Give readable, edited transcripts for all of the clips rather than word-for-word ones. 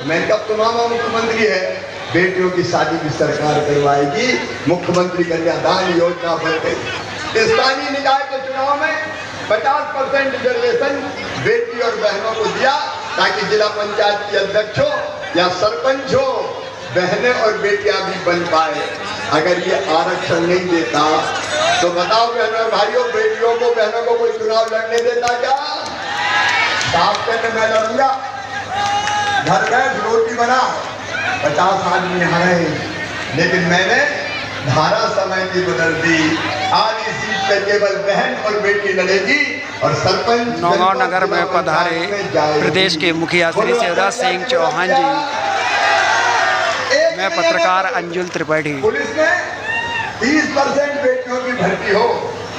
मैंने कहा तुम्हारा मुख्यमंत्री है, बेटियों की शादी भी सरकार करवाएगी, मुख्यमंत्री कन्यादान योजना बन गई। स्थानीय निकाय के चुनाव में 50% रिजर्वेशन बेटी और बहनों को दिया ताकि जिला पंचायत की अध्यक्ष हो या सरपंच हो, बहनें और बेटियां भी बन पाए। अगर ये आरक्षण नहीं देता तो बताओ बहनों और भाइयों, बेटियों को बहनों को कोई चुनाव लड़ने देता क्या? साफ कहते मैं लड़ूंगा, घर बैठ रोटी बना, 50 आदमी यहाँ रहे, लेकिन मैंने धारा समय की बदल दी। आज इस सीट पे केवल बहन और बेटी लड़ेगी और सरपंच। नौगांव नगर में पधारे प्रदेश के मुखिया श्री शिवराज सिंह चौहान जी। मैं पत्रकार अंजुल त्रिपाठी। पुलिस में 30% बेटियों की भर्ती हो,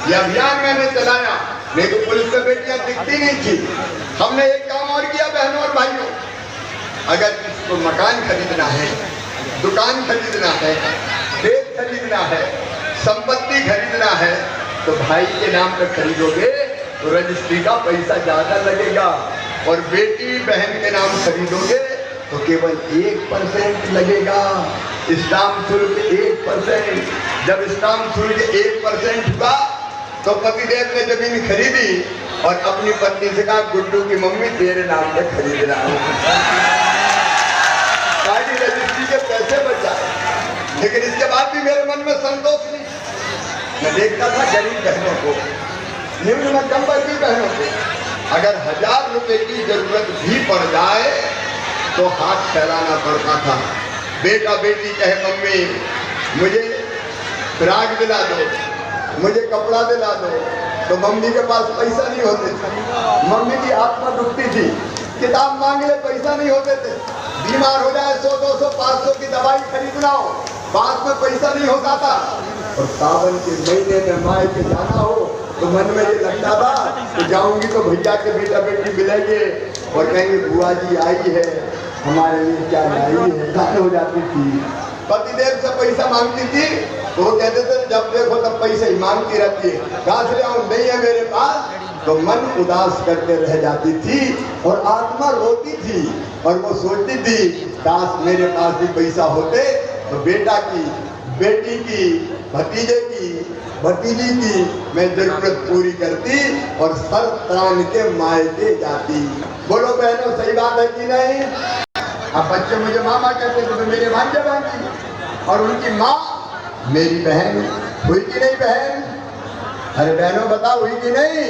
यह अभियान मैंने चलाया, नहीं तो पुलिस में बेटियां दिखती नहीं थी। हमने एक काम और किया बहनों और भाइयों, अगर किसी मकान खरीदना है, दुकान खरीदना है, खेत खरीदना है, संपत्ति खरीदना है, तो भाई के नाम पे खरीदोगे तो रजिस्ट्री का पैसा ज्यादा लगेगा, और बेटी बहन के नाम खरीदोगे तो केवल 1% लगेगा। स्टाम्प शुल्क 1%। जब स्टाम्प शुल्क 1% हुआ तो पतिदेव ने जमीन खरीदी और अपनी पत्नी से कहा, गुड्डू की मम्मी तेरे नाम पे खरीद रहा हूँ। सारी रजिस्ट्री के पैसे बच जाए। लेकिन इसके बाद भी मेरे मन में संतोष नहीं। मैं देखता था गरीब बहनों को, निम्न मध्यम वर्गीय बहनों को, अगर 1000 रुपए की जरूरत भी पड़ जाए तो हाथ फैलाना पड़ता था। बेटा बेटी कहे, मम्मी मुझे फ्राक दिला दो, मुझे कपड़ा दिला दो, तो मम्मी के पास पैसा नहीं होते थे। मम्मी की आत्मा दुखती थी, किताब मांग ले पैसा नहीं होते थे। बीमार हो जाए 100, 200, 500 की दवाई खरीदना हो, बाद में पैसा नहीं होता था। और सावन के महीने में माए के जाना हो तो मन में ये लगता था तो जाऊंगी तो भैया के बेटा बेटी मिलेंगे और कहेंगे बुआ जी आई है, हमारे लिए क्या लाई है, गाने हो जाती थी। पतिदेव से पैसा मांगती थी तो वो कहते थे जब देखो तब पैसे ही मांगती रहती है, कहाँ से लाऊं, नहीं है मेरे पास। तो मन उदास करके रह जाती थी और आत्मा रोती थी और वो सोचती थी काश मेरे पास भी पैसा होते तो बेटा की, बेटी की, भतीजे की, भतीजी की मैं जरूरत पूरी करती और सर तान के मायके जाती। बोलो बहनों, सही बात है कि नहीं? अब बच्चे मुझे मामा कहते थे तो मेरे भांजे भांजी, और उनकी माँ मेरी बहन हुई कि नहीं बहन? अरे बहनों बताओ, हुई कि नहीं?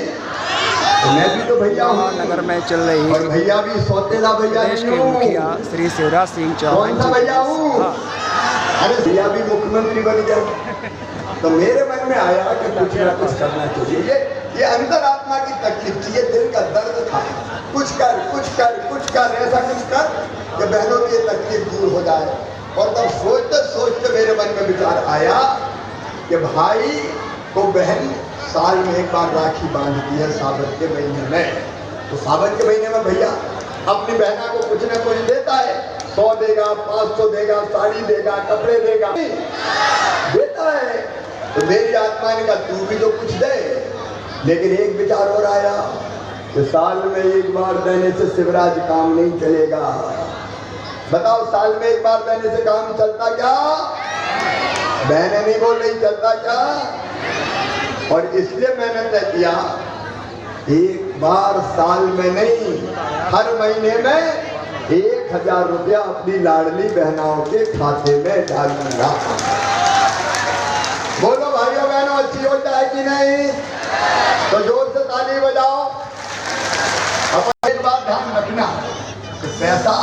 तो मैं भी तो भैया हूँ। नगर में चल रही और भैया भी सौतेला भैया प्रदेश के मुखिया श्री शिवराज सिंह चौहान। कौन सा भैया हूँ? अरे भैया भी मुख्यमंत्री बन गए। तो मेरे मन में आया कि कुछ ना कुछ करना चाहिए। ये अंतरात्मा की तकलीफ थी, ये दिल का दर्द था। कुछ कर, कुछ कर, कुछ कर, ऐसा कुछ कर कि बहनों की तकलीफ दूर हो जाए। और तब सोचते सोचते मेरे मन में विचार आया कि भाई को बहन साल में एक बार राखी बांधती है सावन के महीने में, तो सावन के महीने में भैया अपनी बहना को कुछ ना कुछ देता है, 100 देगा, 500 देगा, साड़ी देगा, कपड़े देगा, देता है। तो मेरी आत्मा ने कहा तू भी तो कुछ दे। लेकिन एक विचार और आया कि साल में एक बार देने से शिवराज काम नहीं चलेगा। बताओ, साल में एक बार देने से काम चलता क्या? बहनें नहीं बोल रही, चलता क्या? और इसलिए मैंने तय किया एक बार साल में नहीं, हर महीने में 1000 रुपया अपनी लाडली बहनाओं के खाते में डालूंगा। बोलो भाइयों बहनों, अच्छी योजना है कि नहीं? तो जोर से ताली बजाओ। अब एक बात ध्यान रखना कि पैसा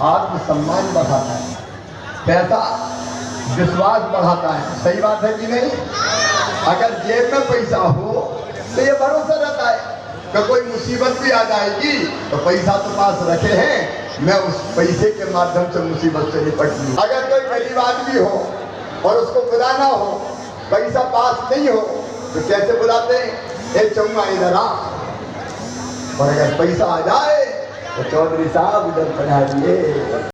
आत्मसम्मान बढ़ाता है, पैसा विश्वास बढ़ाता है। सही बात है कि नहीं? अगर जेब में पैसा हो तो ये भरोसा रहता है कि कोई मुसीबत भी आ जाएगी तो पैसा तो पास रखे हैं, मैं उस पैसे के माध्यम से मुसीबत से निपट लूं। अगर कोई गरीब आदमी हो और उसको बुलाना हो, पैसा पास नहीं हो तो कैसे बुलाते हैं? ए चौमा इधर आ। और अगर पैसा आ जाए तो चौधरी साहब इधर पढ़ा दिए।